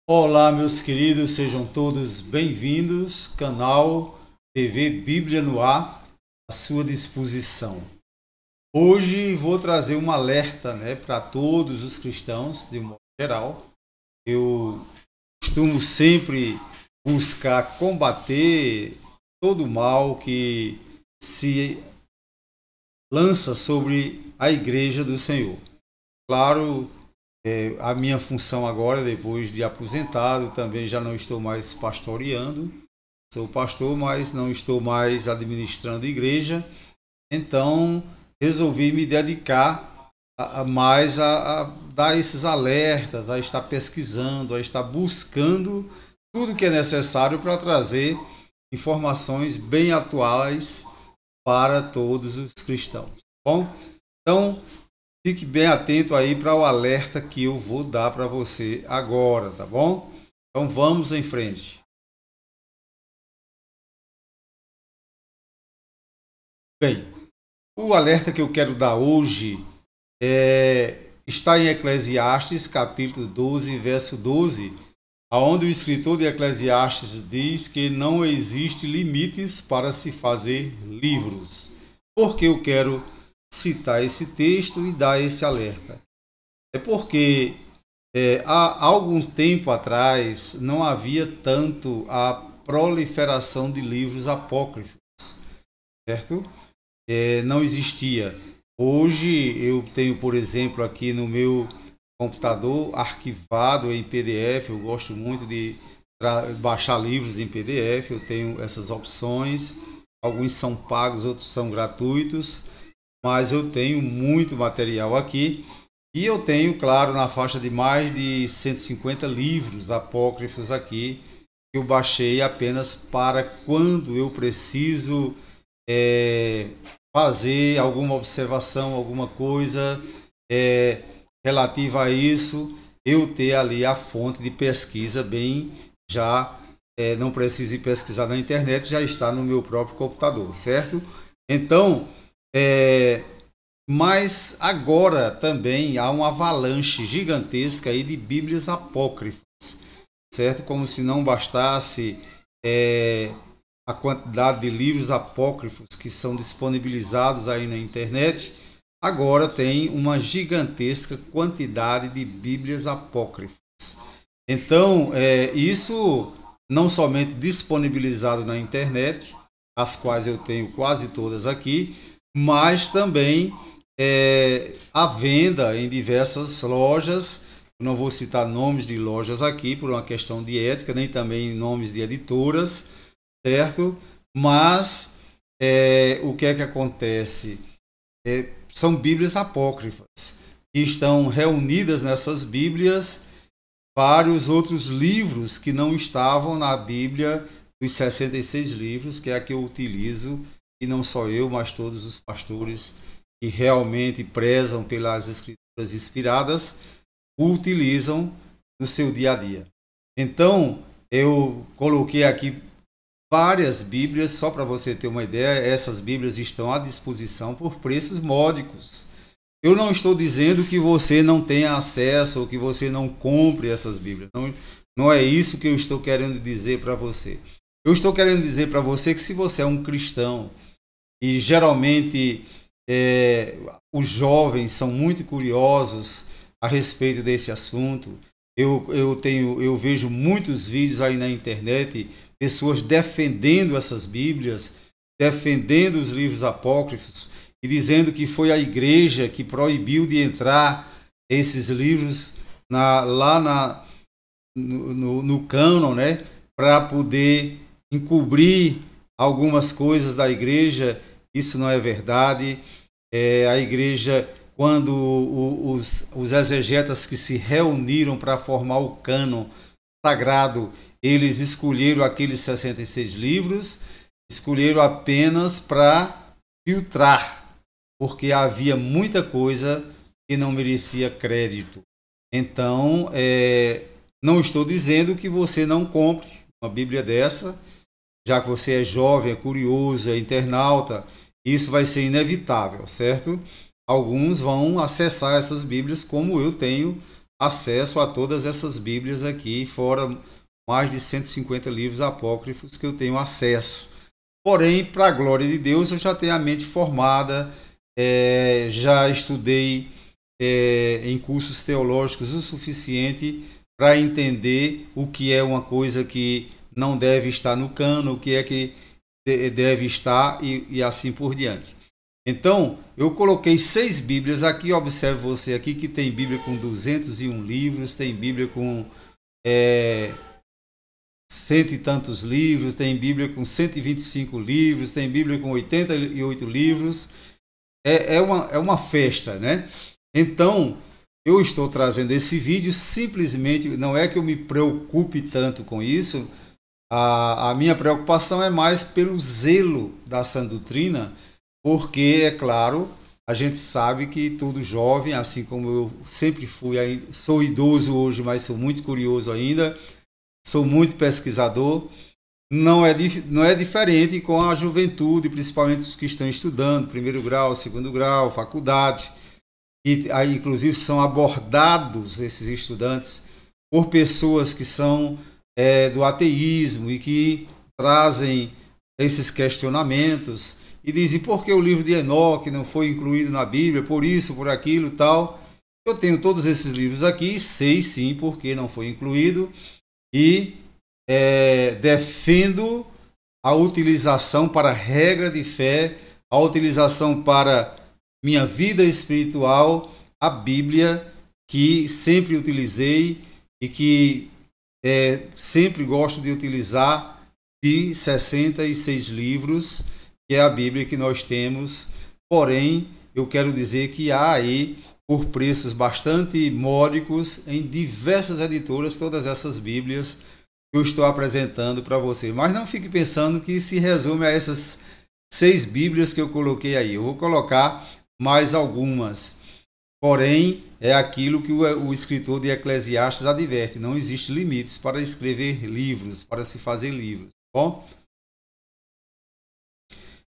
Olá, meus queridos, sejam todos bem-vindos. Canal TV Bíblia no Ar, à sua disposição. Hoje vou trazer um alerta, para todos os cristãos, de um modo geral. Eu costumo sempre buscar combater todo o mal que se lança sobre a Igreja do Senhor. Claro, a minha função agora, depois de aposentado, também já não estou mais pastoreando. Sou pastor, mas não estou mais administrando igreja. Então, resolvi me dedicar mais a dar esses alertas, a estar pesquisando, a estar buscando tudo que é necessário para trazer informações bem atuais para todos os cristãos. Bom, então fique bem atento aí para o alerta que eu vou dar para você agora, tá bom? Então vamos em frente. Bem, o alerta que eu quero dar hoje está em Eclesiastes, capítulo 12, verso 12, onde o escritor de Eclesiastes diz que não existe limites para se fazer livros. Por que eu quero citar esse texto e dar esse alerta? É porque há algum tempo atrás não havia tanto a proliferação de livros apócrifos, certo? Não existia. Hoje eu tenho, por exemplo, aqui no meu computador arquivado em PDF. Eu gosto muito de baixar livros em PDF. Eu tenho essas opções. Alguns são pagos, outros são gratuitos, mas eu tenho muito material aqui. E eu tenho, claro, na faixa de mais de 150 livros apócrifos aqui, que eu baixei apenas para quando eu preciso fazer alguma observação, alguma coisa relativa a isso, eu ter ali a fonte de pesquisa bem já, não preciso ir pesquisar na internet, já está no meu próprio computador, certo? Então, mas agora também há uma avalanche gigantesca aí de Bíblias apócrifas, certo? Como se não bastasse a quantidade de livros apócrifos que são disponibilizados aí na internet, agora tem uma gigantesca quantidade de Bíblias apócrifas. Então, isso não somente disponibilizado na internet, as quais eu tenho quase todas aqui, mas também à venda em diversas lojas. Não vou citar nomes de lojas aqui por uma questão de ética, nem também nomes de editoras, certo? Mas o que é que acontece? São Bíblias apócrifas e estão reunidas nessas Bíblias vários outros livros que não estavam na Bíblia dos 66 livros, que é a que eu utilizo, e não só eu, mas todos os pastores que realmente prezam pelas escrituras inspiradas, o utilizam no seu dia a dia. Então, eu coloquei aqui várias Bíblias, só para você ter uma ideia. Essas Bíblias estão à disposição por preços módicos. Eu não estou dizendo que você não tenha acesso ou que você não compre essas Bíblias. Não é isso que eu estou querendo dizer para você. Eu estou querendo dizer para você que se você é um cristão, e geralmente os jovens são muito curiosos a respeito desse assunto, eu vejo muitos vídeos aí na internet, pessoas defendendo essas Bíblias, defendendo os livros apócrifos e dizendo que foi a igreja que proibiu de entrar esses livros no cânon, para poder encobrir algumas coisas da igreja. Isso não é verdade. A igreja, quando os exegetas que se reuniram para formar o cânon sagrado, eles escolheram aqueles 66 livros, escolheram apenas para filtrar, porque havia muita coisa que não merecia crédito. Então, não estou dizendo que você não compre uma Bíblia dessa, já que você é jovem, é curioso, é internauta, isso vai ser inevitável, certo? Alguns vão acessar essas Bíblias como eu tenho acesso a todas essas Bíblias aqui, fora mais de 150 livros apócrifos que eu tenho acesso. Porém, para a glória de Deus, eu já tenho a mente formada, já estudei em cursos teológicos o suficiente para entender o que é uma coisa que não deve estar no cano, o que é que deve estar e assim por diante. Então, eu coloquei 6 Bíblias aqui, observe você aqui que tem Bíblia com 201 livros, tem Bíblia com cento e tantos livros, tem Bíblia com 125 livros, tem Bíblia com 88 livros, é uma festa, né? Então, eu estou trazendo esse vídeo simplesmente, não é que eu me preocupe tanto com isso, a minha preocupação é mais pelo zelo da sã doutrina, porque, é claro, a gente sabe que todo jovem, assim como eu sempre fui, sou idoso hoje, mas sou muito curioso ainda, sou muito pesquisador, não é diferente com a juventude, principalmente os que estão estudando, primeiro grau, segundo grau, faculdade, e aí, inclusive, são abordados esses estudantes por pessoas que são do ateísmo e que trazem esses questionamentos e dizem por que o livro de Enoque não foi incluído na Bíblia, por isso, por aquilo e tal. Eu tenho todos esses livros aqui, sei sim por que não foi incluído e defendo a utilização para regra de fé, a utilização para minha vida espiritual, a Bíblia, que sempre utilizei e que sempre gosto de utilizar, de 66 livros, que é a Bíblia que nós temos. Porém, eu quero dizer que há aí, por preços bastante módicos, em diversas editoras, todas essas Bíblias que eu estou apresentando para você. Mas não fique pensando que se resume a essas 6 Bíblias que eu coloquei aí. Eu vou colocar mais algumas. Porém, é aquilo que o escritor de Eclesiastes adverte: não existe limites para escrever livros, para se fazer livros. Bom?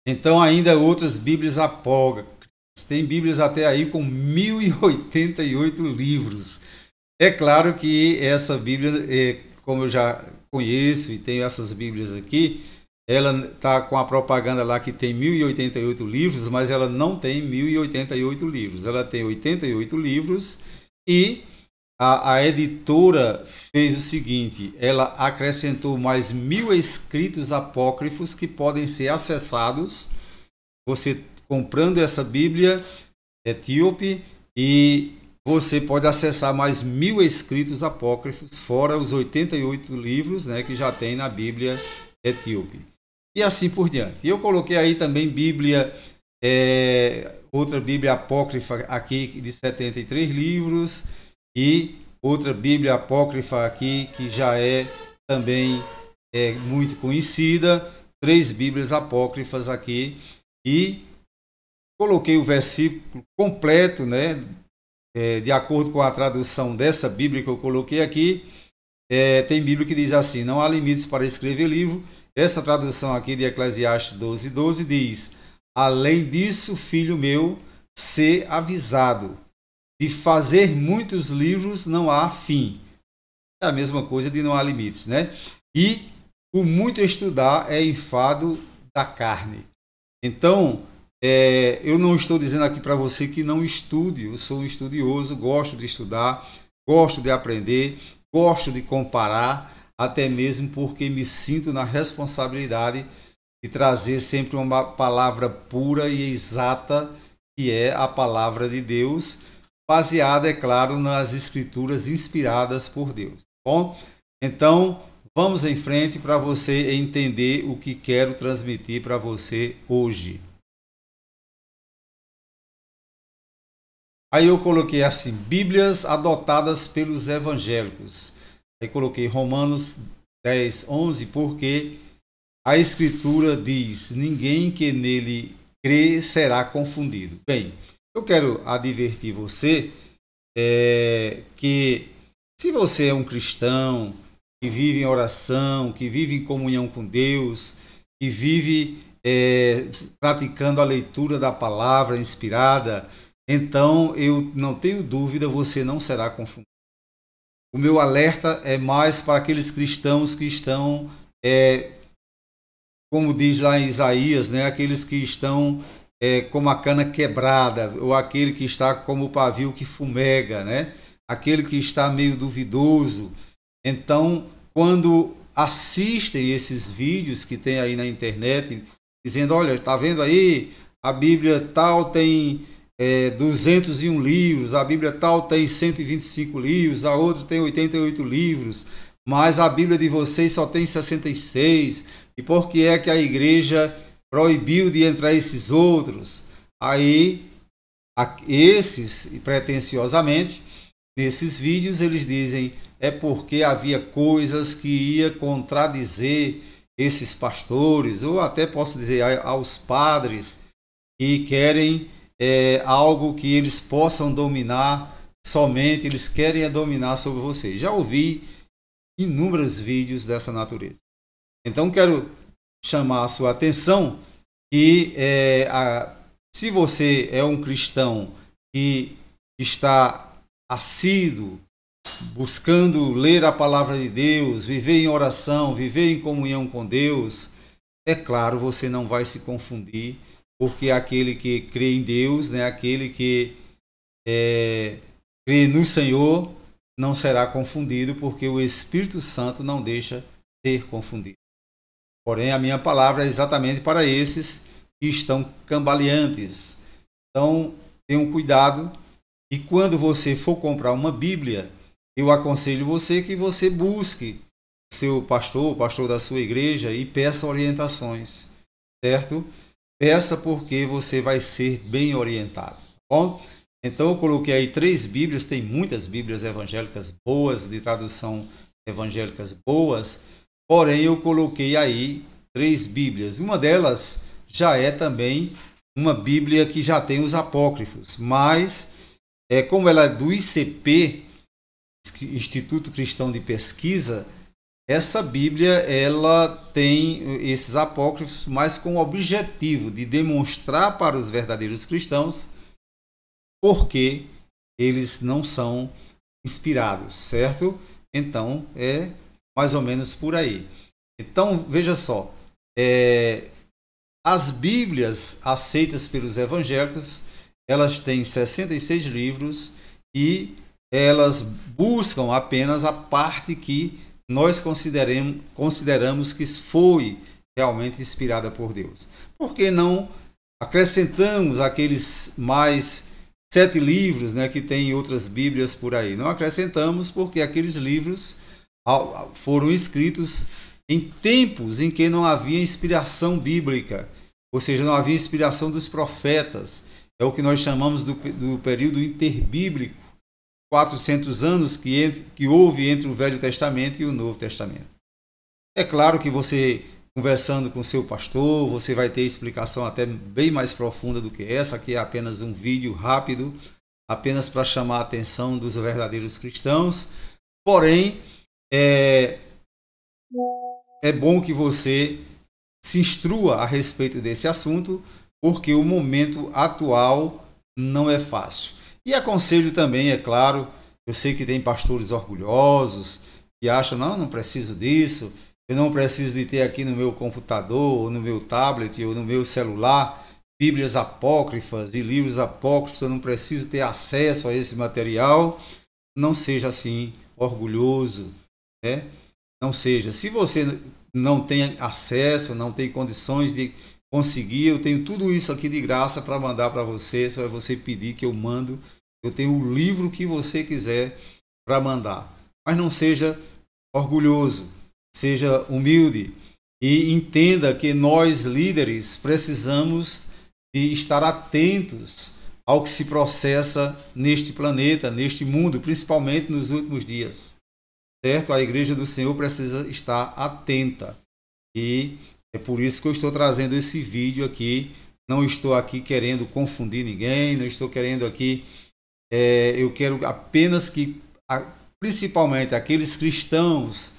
Então, ainda outras Bíblias apócrifas. Tem Bíblias até aí com 1088 livros. É claro que essa Bíblia, como eu já conheço e tenho essas Bíblias aqui, ela está com a propaganda lá que tem 1088 livros, mas ela não tem 1088 livros. Ela tem 88 livros e a editora fez o seguinte: ela acrescentou mais 1000 escritos apócrifos que podem ser acessados, você comprando essa Bíblia etíope, e você pode acessar mais 1000 escritos apócrifos, fora os 88 livros, né, que já tem na Bíblia etíope. E assim por diante. Eu coloquei aí também Bíblia, outra Bíblia apócrifa aqui de 73 livros, e outra Bíblia apócrifa aqui que já é também muito conhecida, 3 Bíblias apócrifas aqui, e coloquei o versículo completo, né, de acordo com a tradução dessa Bíblia que eu coloquei aqui. Tem Bíblia que diz assim: não há limites para escrever livro. Essa tradução aqui de Eclesiastes 12:12 diz: além disso, filho meu, ser avisado, de fazer muitos livros não há fim. É a mesma coisa de não há limites, né? E o muito estudar é enfado da carne. Então, eu não estou dizendo aqui para você que não estude. Eu sou um estudioso, gosto de estudar, gosto de aprender, gosto de comparar, até mesmo porque me sinto na responsabilidade de trazer sempre uma palavra pura e exata, que é a palavra de Deus, baseada, é claro, nas escrituras inspiradas por Deus. Bom, então vamos em frente para você entender o que quero transmitir para você hoje. Aí eu coloquei assim: Bíblias adotadas pelos evangélicos. Aí coloquei Romanos 10:11, porque a Escritura diz: ninguém que nele crê será confundido. Bem, eu quero advertir você que se você é um cristão que vive em oração, que vive em comunhão com Deus, que vive praticando a leitura da palavra inspirada, então eu não tenho dúvida, você não será confundido. o meu alerta é mais para aqueles cristãos que estão, como diz lá em Isaías, né, aqueles que estão como a cana quebrada, ou aquele que está como o pavio que fumega, né? Aquele que está meio duvidoso. Então, quando assistem esses vídeos que tem aí na internet, dizendo, olha, está vendo aí, a Bíblia tal tem 201 livros, a Bíblia tal tem 125 livros, a outra tem 88 livros, mas a Bíblia de vocês só tem 66, e por que é que a igreja proibiu de entrar esses outros? Aí, esses, pretensiosamente, nesses vídeos, eles dizem é porque havia coisas que ia contradizer esses pastores, ou até posso dizer aos padres, que querem algo que eles possam dominar somente, eles querem dominar sobre vocês. Já ouvi inúmeros vídeos dessa natureza. Então, quero chamar a sua atenção que se você é um cristão que está assíduo, buscando ler a palavra de Deus, viver em oração, viver em comunhão com Deus, é claro, você não vai se confundir, porque aquele que crê em Deus, né, aquele que crê no Senhor, não será confundido, porque o Espírito Santo não deixa ser confundido. Porém, a minha palavra é exatamente para esses que estão cambaleantes. Então, tenham cuidado. E quando você for comprar uma Bíblia, eu aconselho você que você busque o seu pastor, o pastor da sua igreja, e peça orientações, certo? Peça, porque você vai ser bem orientado, tá bom? Então, eu coloquei aí 3 Bíblias, tem muitas Bíblias evangélicas boas, de tradução evangélicas boas, porém eu coloquei aí 3 Bíblias. Uma delas já é também uma Bíblia que já tem os apócrifos, mas como ela é do ICP, Instituto Cristão de Pesquisa, essa Bíblia ela tem esses apócrifos, mas com o objetivo de demonstrar para os verdadeiros cristãos porque eles não são inspirados, certo? Então, é mais ou menos por aí. Então, veja só, as Bíblias aceitas pelos evangélicos, elas têm 66 livros e elas buscam apenas a parte que nós consideramos que foi realmente inspirada por Deus. Por que não acrescentamos aqueles mais 7 livros, né, que tem outras Bíblias por aí? Não acrescentamos porque aqueles livros foram escritos em tempos em que não havia inspiração bíblica, ou seja, não havia inspiração dos profetas. É o que nós chamamos do período interbíblico, 400 anos que houve entre o Velho Testamento e o Novo Testamento. É claro que você, conversando com seu pastor, você vai ter explicação até bem mais profunda do que essa. Aqui é apenas um vídeo rápido, apenas para chamar a atenção dos verdadeiros cristãos. Porém, é bom que você se instrua a respeito desse assunto, porque o momento atual não é fácil. E aconselho também, é claro, eu sei que tem pastores orgulhosos que acham, não preciso disso, eu não preciso de ter aqui no meu computador, ou no meu tablet, ou no meu celular, Bíblias apócrifas e livros apócrifos, eu não preciso ter acesso a esse material. Não seja assim orgulhoso, né? Não seja. Se você não tem acesso, não tem condições de conseguir, eu tenho tudo isso aqui de graça para mandar para você, só é você pedir que eu mando. Eu tenho o livro que você quiser para mandar. Mas não seja orgulhoso, seja humilde e entenda que nós, líderes, precisamos de estar atentos ao que se processa neste planeta, neste mundo, principalmente nos últimos dias. Certo? A Igreja do Senhor precisa estar atenta. E é por isso que eu estou trazendo esse vídeo aqui. Não estou aqui querendo confundir ninguém, não estou querendo aqui... eu quero apenas que, principalmente aqueles cristãos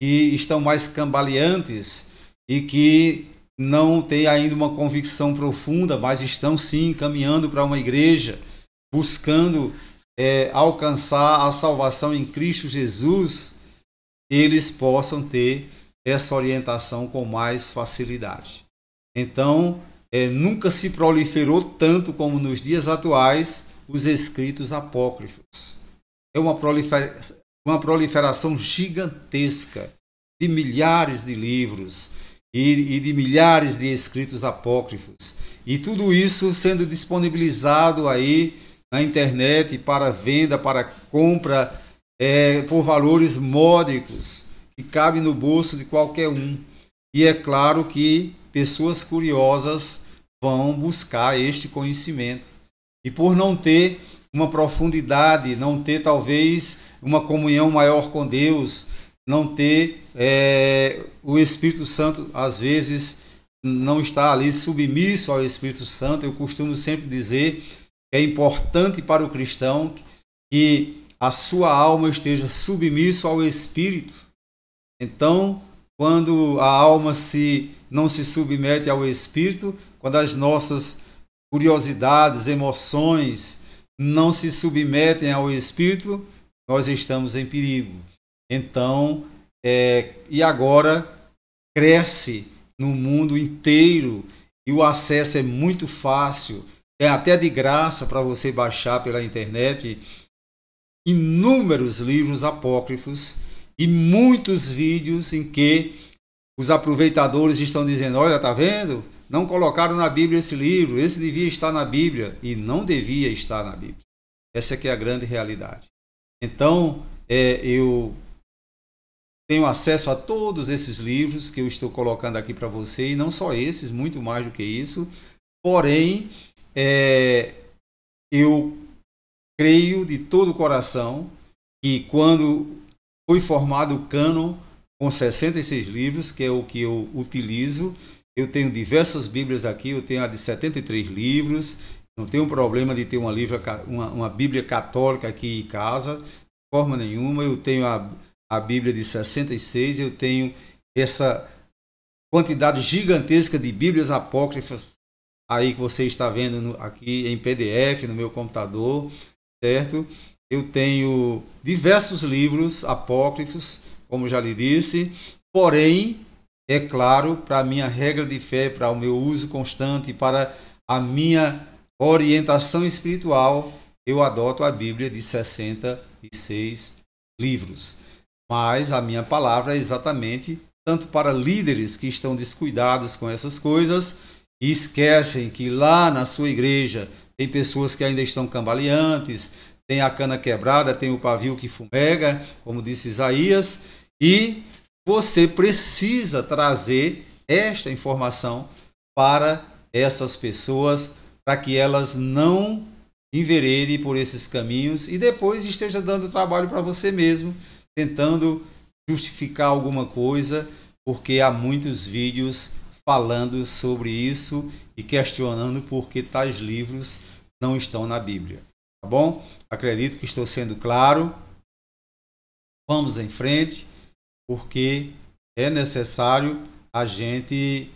que estão mais cambaleantes e que não têm ainda uma convicção profunda, mas estão sim caminhando para uma igreja, buscando alcançar a salvação em Cristo Jesus, eles possam ter essa orientação com mais facilidade. Então, nunca se proliferou tanto como nos dias atuais os escritos apócrifos. É uma proliferação gigantesca de milhares de livros e de milhares de escritos apócrifos. E tudo isso sendo disponibilizado aí na internet para venda, para compra, por valores módicos, que cabe no bolso de qualquer um. E é claro que pessoas curiosas vão buscar este conhecimento. E por não ter uma profundidade, não ter talvez uma comunhão maior com Deus, não ter o Espírito Santo, às vezes, não está ali submisso ao Espírito Santo. Eu costumo sempre dizer que é importante para o cristão que a sua alma esteja submissa ao Espírito. Então, quando a alma não se submete ao Espírito, quando as nossas curiosidades, emoções não se submetem ao Espírito, nós estamos em perigo. Então, e agora cresce no mundo inteiro e o acesso é muito fácil, é até de graça para você baixar pela internet inúmeros livros apócrifos e muitos vídeos em que os aproveitadores estão dizendo: olha, tá vendo? Não colocaram na Bíblia esse livro, esse devia estar na Bíblia, e não devia estar na Bíblia. Essa é que é a grande realidade. Então, eu tenho acesso a todos esses livros que eu estou colocando aqui para você, e não só esses, muito mais do que isso. Porém, eu creio de todo o coração que quando foi formado o cânon com 66 livros, que é o que eu utilizo, eu tenho diversas Bíblias aqui, eu tenho a de 73 livros, não tenho problema de ter uma Bíblia católica aqui em casa, de forma nenhuma. Eu tenho a Bíblia de 66, eu tenho essa quantidade gigantesca de Bíblias apócrifas aí que você está vendo aqui em PDF no meu computador, certo? Eu tenho diversos livros apócrifos, como já lhe disse, porém, é claro, para a minha regra de fé, para o meu uso constante, para a minha orientação espiritual, eu adoto a Bíblia de 66 livros. Mas a minha palavra é exatamente tanto para líderes que estão descuidados com essas coisas e esquecem que lá na sua igreja tem pessoas que ainda estão cambaleantes, tem a cana quebrada, tem o pavio que fumega, como disse Isaías, e você precisa trazer esta informação para essas pessoas, para que elas não enveredem por esses caminhos e depois esteja dando trabalho para você mesmo, tentando justificar alguma coisa, porque há muitos vídeos falando sobre isso e questionando por que tais livros não estão na Bíblia. Tá bom? Acredito que estou sendo claro. Vamos em frente, porque é necessário a gente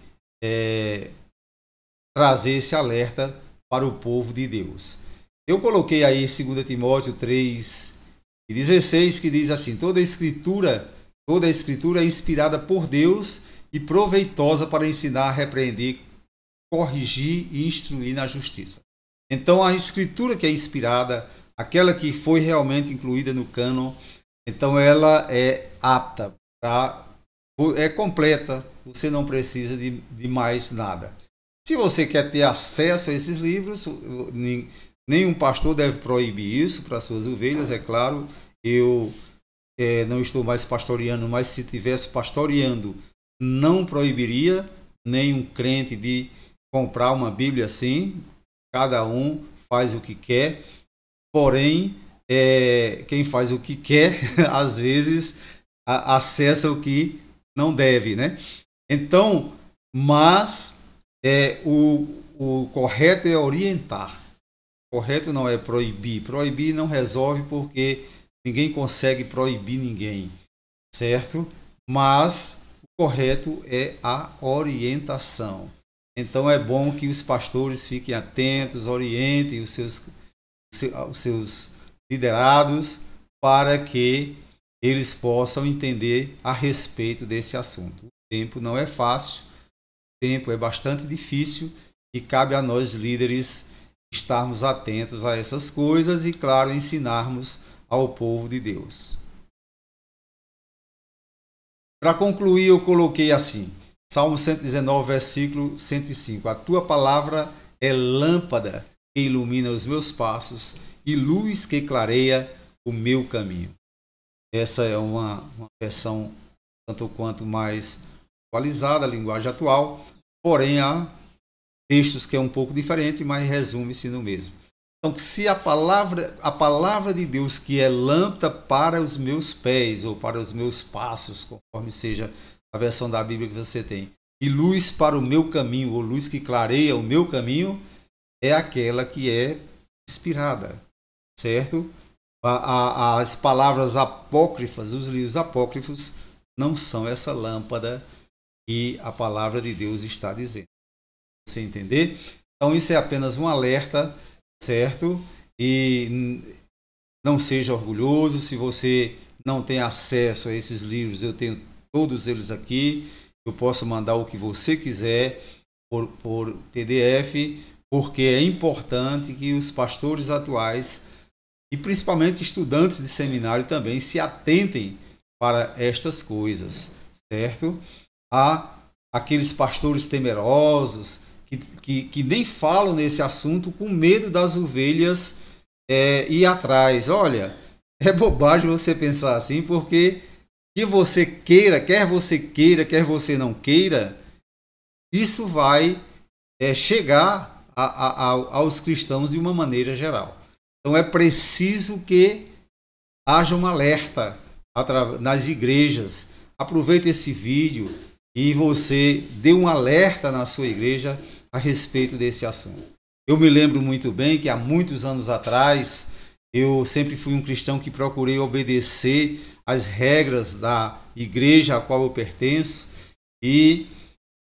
trazer esse alerta para o povo de Deus. Eu coloquei aí 2 Timóteo 3:16, que diz assim: toda a escritura é inspirada por Deus e proveitosa para ensinar, repreender, corrigir e instruir na justiça. Então, a escritura que é inspirada, aquela que foi realmente incluída no cânon, então ela é apta, é completa, você não precisa de mais nada. Se você quer ter acesso a esses livros, nenhum pastor deve proibir isso para suas ovelhas, é claro. Eu não estou mais pastoreando, mas se estivesse pastoreando, não proibiria nenhum crente de comprar uma Bíblia assim. Cada um faz o que quer, porém, quem faz o que quer, às vezes, acessa o que não deve, né? Então, mas o correto é orientar. O correto não é proibir. Proibir não resolve, porque ninguém consegue proibir ninguém, certo? Mas o correto é a orientação. Então é bom que os pastores fiquem atentos, orientem os seus liderados para que eles possam entender a respeito desse assunto. O tempo não é fácil, o tempo é bastante difícil e cabe a nós líderes estarmos atentos a essas coisas e, claro, ensinarmos ao povo de Deus. Para concluir, eu coloquei assim, Salmo 119, versículo 105. A tua palavra é lâmpada que ilumina os meus passos e luz que clareia o meu caminho. Essa é uma versão tanto quanto mais atualizada, a linguagem atual, porém há textos que é um pouco diferente, mas resume-se no mesmo. Então, se a palavra de Deus, que é lâmpada para os meus pés ou para os meus passos, conforme seja a versão da Bíblia que você tem, e luz para o meu caminho, ou luz que clareia o meu caminho, é aquela que é inspirada, certo? As palavras apócrifas, os livros apócrifos, não são essa lâmpada que a palavra de Deus está dizendo. Você entender? Então, isso é apenas um alerta, certo? E não seja orgulhoso. Se você não tem acesso a esses livros, eu tenho todos eles aqui. Eu posso mandar o que você quiser por PDF, porque é importante que os pastores atuais e principalmente estudantes de seminário também se atentem para estas coisas, certo? Há aqueles pastores temerosos que nem falam nesse assunto com medo das ovelhas ir atrás. Olha, é bobagem você pensar assim, porque que você queira, quer você não queira, isso vai chegar aos cristãos de uma maneira geral. Então é preciso que haja um alerta nas igrejas. Aproveite esse vídeo e você dê um alerta na sua igreja a respeito desse assunto. Eu me lembro muito bem que há muitos anos atrás eu sempre fui um cristão que procurei obedecer às regras da igreja a qual eu pertenço, e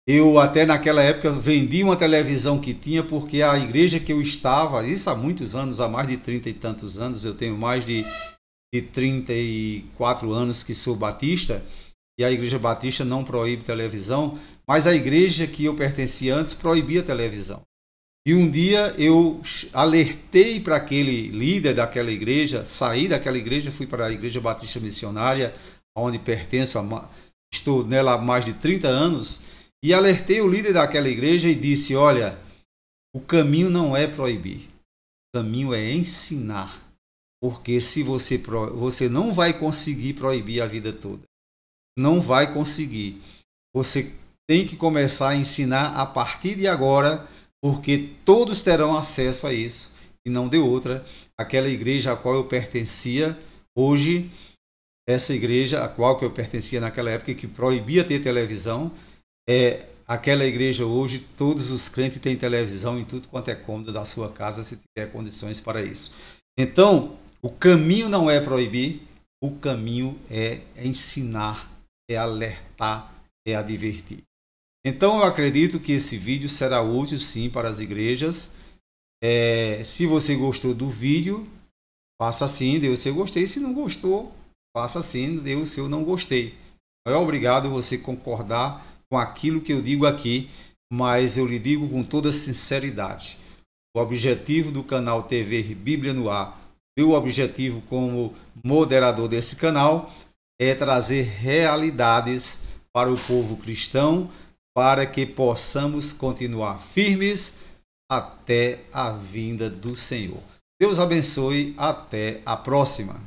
eu até naquela época vendi uma televisão que tinha, porque a igreja que eu estava, isso há muitos anos, há mais de 30 e tantos anos, eu tenho mais de 34 anos que sou batista, e a igreja batista não proíbe televisão, mas a igreja que eu pertencia antes proibia televisão. E um dia eu alertei para aquele líder daquela igreja, saí daquela igreja, fui para a Igreja Batista Missionária, onde pertenço, estou nela há mais de 30 anos, e alertei o líder daquela igreja e disse: olha, o caminho não é proibir, o caminho é ensinar, porque se você não vai conseguir proibir a vida toda, não vai conseguir. Você tem que começar a ensinar a partir de agora, porque todos terão acesso a isso, e não deu outra. Aquela igreja a qual eu pertencia, hoje, essa igreja a qual eu pertencia naquela época, que proibia ter televisão, aquela igreja hoje, todos os crentes têm televisão em tudo quanto é cômodo da sua casa, se tiver condições para isso. Então, o caminho não é proibir, o caminho é ensinar, é alertar, é advertir. Então eu acredito que esse vídeo será útil sim para as igrejas. Se você gostou do vídeo, faça assim, dê o seu gostei. Se não gostou, faça assim, dê o seu não gostei. Não é obrigado você concordar com aquilo que eu digo aqui, mas eu lhe digo com toda sinceridade. O objetivo do canal TV Bíblia no Ar, meu objetivo como moderador desse canal, é trazer realidades para o povo cristão, para que possamos continuar firmes até a vinda do Senhor. Deus abençoe, até a próxima.